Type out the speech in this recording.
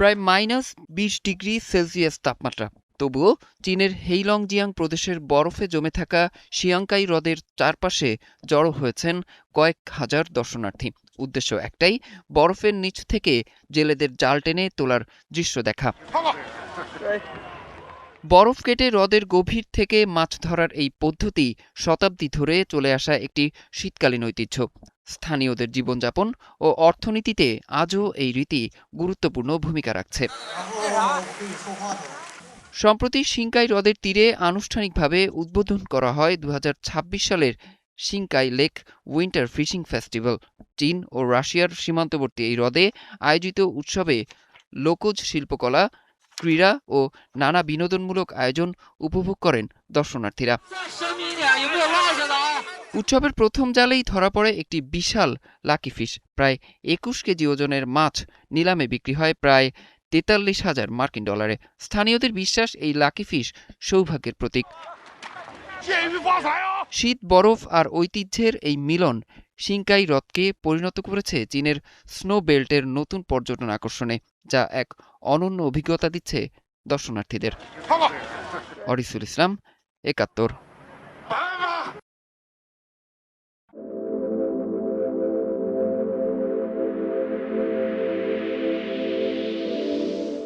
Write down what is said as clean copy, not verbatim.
প্রায় -20°C তাপমাত্রা। তবুও চীনের হেইলংজিয়াং প্রদেশের বরফে জমে থাকা শিয়াংকাই হ্রদের চারপাশে জড়ো হয়েছেন কয়েক হাজার দর্শনার্থী। উদ্দেশ্য একটাই, বরফের নিচ থেকে জেলেদের জাল টেনে তোলার দৃশ্য দেখা। বরফ কেটে হ্রদের গভীর থেকে মাছ ধরার এই পদ্ধতি শতাব্দী ধরে চলে আসা একটি শীতকালীন ঐতিহ্য। স্থানীয়দের জীবনযাপন ও অর্থনীতিতে আজও এই রীতি গুরুত্বপূর্ণ ভূমিকা রাখছে। সম্প্রতি শিংকাই হ্রদের তীরে আনুষ্ঠানিকভাবে উদ্বোধন করা হয় 2026 সালের শিংকাই লেক উইন্টার ফিশিং ফেস্টিভ্যাল। চীন ও রাশিয়ার সীমান্তবর্তী এই হ্রদে আয়োজিত উৎসবে লোকজ শিল্পকলা, ক্রীড়া ও নানা বিনোদনমূলক আয়োজন উপভোগ করেন দর্শনার্থীরা। উৎসবের প্রথম জালেই ধরা পড়ে একটি বিশাল লাকি ফিশ। প্রায় 21 কেজি ওজনের মাছ নিলামে বিক্রি হয় প্রায় 43,000 মার্কিন ডলারে। স্থানীয়দের বিশ্বাস, এই লাকি ফিশ সৌভাগ্যের প্রতীক। শীত, বরফ আর ঐতিহ্যের এই মিলন শিংকাই হ্রদকে পরিণত করেছে চীনের স্নো বেল্টের নতুন পর্যটন আকর্ষণে, যা এক অনন্য অভিজ্ঞতা দিচ্ছে দর্শনার্থীদের। অরিসুল ইসলাম, ৭১।